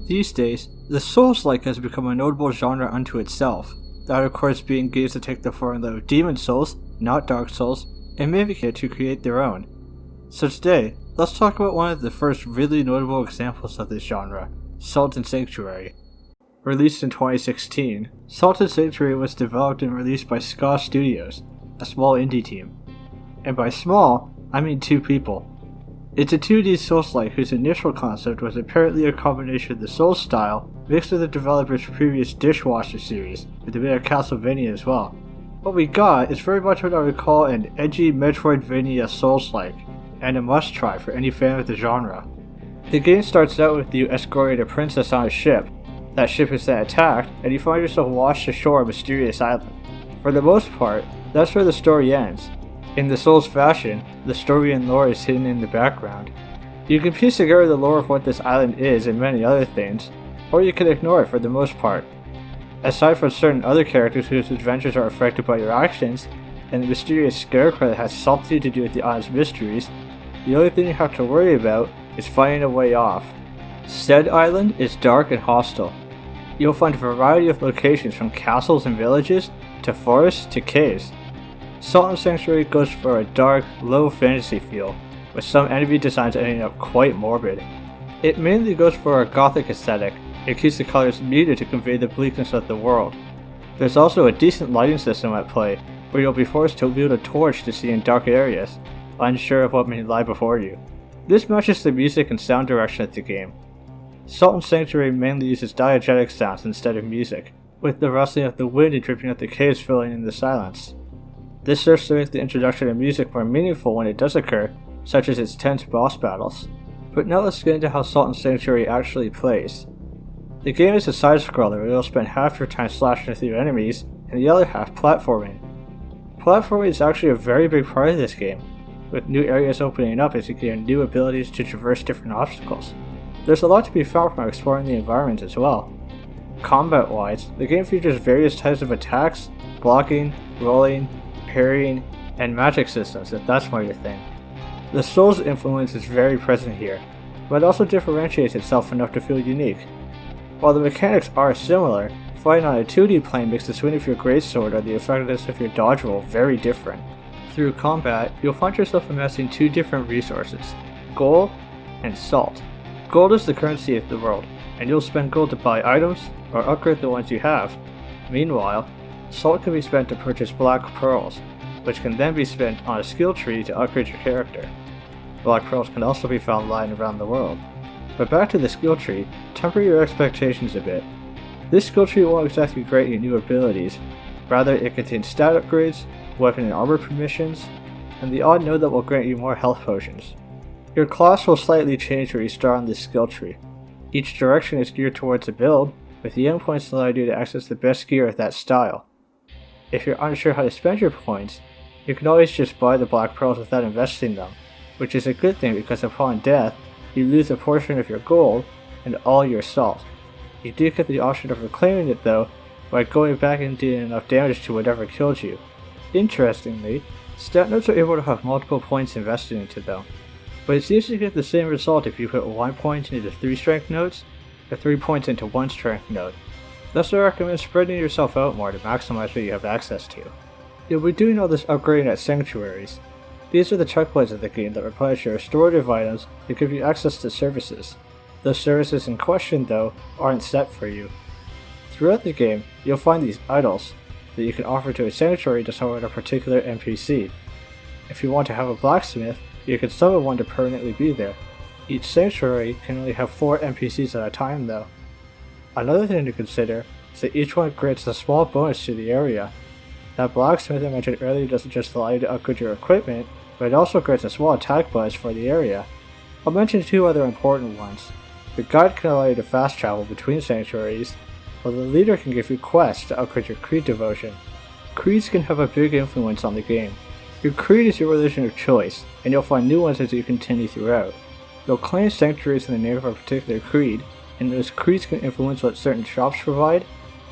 These days, the Souls-like has become a notable genre unto itself, that of course being games that take the formula of Demon Souls, not Dark Souls, and mimic it to create their own. So today, let's talk about one of the first really notable examples of this genre, Salt and Sanctuary. Released in 2016, Salt and Sanctuary was developed and released by Ska Studios, a small indie team. And by small, I mean 2 people. It's a 2D Souls-like whose initial concept was apparently a combination of the Souls style mixed with the developer's previous Dishwasher series, with a bit of Castlevania as well. What we got is very much what I would call an edgy Metroidvania Souls-like, and a must-try for any fan of the genre. The game starts out with you escorting a princess on a ship. That ship is then attacked, and you find yourself washed ashore on a mysterious island. For the most part, that's where the story ends. In the Souls fashion, the story and lore is hidden in the background. You can piece together the lore of what this island is and many other things, or you can ignore it for the most part. Aside from certain other characters whose adventures are affected by your actions, and the mysterious scarecrow that has something to do with the island's mysteries, the only thing you have to worry about is finding a way off. Said island is dark and hostile. You'll find a variety of locations from castles and villages, to forests to caves. Salt and Sanctuary goes for a dark, low fantasy feel, with some enemy designs ending up quite morbid. It mainly goes for a gothic aesthetic, and keeps the colors muted to convey the bleakness of the world. There's also a decent lighting system at play, where you'll be forced to wield a torch to see in dark areas, unsure of what may lie before you. This matches the music and sound direction of the game. Salt and Sanctuary mainly uses diegetic sounds instead of music, with the rustling of the wind and dripping of the caves filling in the silence. This serves to make the introduction of music more meaningful when it does occur, such as its tense boss battles. But now let's get into how Salt and Sanctuary actually plays. The game is a side-scroller where you'll spend half your time slashing through enemies, and the other half platforming. Platforming is actually a very big part of this game, with new areas opening up as you gain new abilities to traverse different obstacles. There's a lot to be found from exploring the environment as well. Combat-wise, the game features various types of attacks, blocking, rolling, parrying, and magic systems if that's more your thing. The Souls influence is very present here, but it also differentiates itself enough to feel unique. While the mechanics are similar, fighting on a 2D plane makes the swing of your greatsword or the effectiveness of your dodge roll very different. Through combat, you'll find yourself amassing 2 different resources, gold and salt. Gold is the currency of the world, and you'll spend gold to buy items or upgrade the ones you have. Meanwhile, salt can be spent to purchase black pearls, which can then be spent on a skill tree to upgrade your character. Black pearls can also be found lying around the world. But back to the skill tree, temper your expectations a bit. This skill tree won't exactly grant you new abilities, rather it contains stat upgrades, weapon and armor permissions, and the odd node that will grant you more health potions. Your class will slightly change where you start on this skill tree. Each direction is geared towards a build, with the endpoints allowing you to access the best gear of that style. If you're unsure how to spend your points, you can always just buy the black pearls without investing them, which is a good thing because upon death, you lose a portion of your gold and all your salt. You do get the option of reclaiming it though, by going back and dealing enough damage to whatever killed you. Interestingly, stat nodes are able to have multiple points invested into them, but it seems to get the same result if you put 1 point into 3 strength nodes, or 3 points into 1 strength node. Thus I recommend spreading yourself out more to maximize what you have access to. You'll be doing all this upgrading at sanctuaries. These are the checkpoints of the game that replenish your restorative items to give you access to services. Those services in question, though, aren't set for you. Throughout the game, you'll find these idols that you can offer to a sanctuary to summon a particular NPC. If you want to have a blacksmith, you can summon one to permanently be there. Each sanctuary can only have 4 NPCs at a time though. Another thing to consider is that each one grants a small bonus to the area. That blacksmith I mentioned earlier doesn't just allow you to upgrade your equipment, but it also grants a small attack bonus for the area. I'll mention 2 other important ones. The guide can allow you to fast travel between sanctuaries, while the leader can give you quests to upgrade your creed devotion. Creeds can have a big influence on the game. Your creed is your religion of choice, and you'll find new ones as you continue throughout. You'll claim sanctuaries in the name of a particular creed, and those creeds can influence what certain shops provide,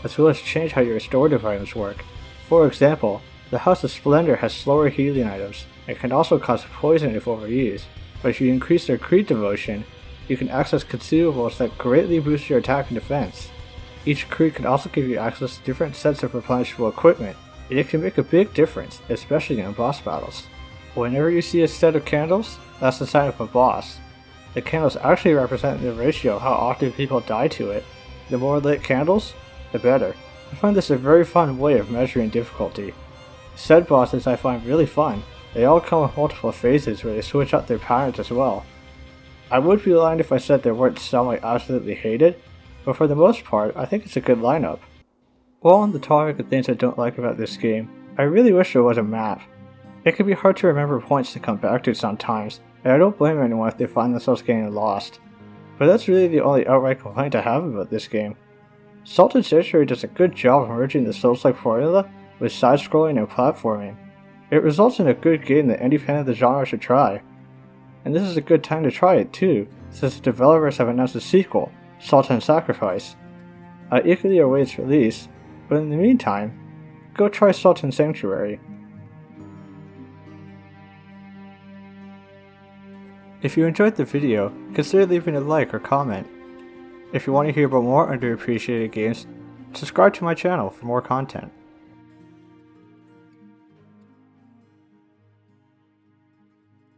as well as change how your restorative items work. For example, the House of Splendor has slower healing items, and can also cause poison if overused, but if you increase their creed devotion, you can access consumables that greatly boost your attack and defense. Each creed can also give you access to different sets of replenishable equipment, and it can make a big difference, especially in boss battles. Whenever you see a set of candles, that's the sign of a boss. The candles actually represent the ratio of how often people die to it. The more lit candles, the better. I find this a very fun way of measuring difficulty. Said bosses I find really fun. They all come with multiple phases where they switch up their patterns as well. I would be lying if I said there weren't some I absolutely hated, but for the most part, I think it's a good lineup. While on the topic of things I don't like about this game, I really wish there was a map. It can be hard to remember points to come back to sometimes, and I don't blame anyone if they find themselves getting lost. But that's really the only outright complaint I have about this game. Salt and Sanctuary does a good job of merging the Souls-like formula with side-scrolling and platforming. It results in a good game that any fan of the genre should try. And this is a good time to try it too, since the developers have announced a sequel, Salt and Sacrifice. I eagerly await its release, but in the meantime, go try Salt and Sanctuary. If you enjoyed the video, consider leaving a like or comment. If you want to hear about more underappreciated games, subscribe to my channel for more content.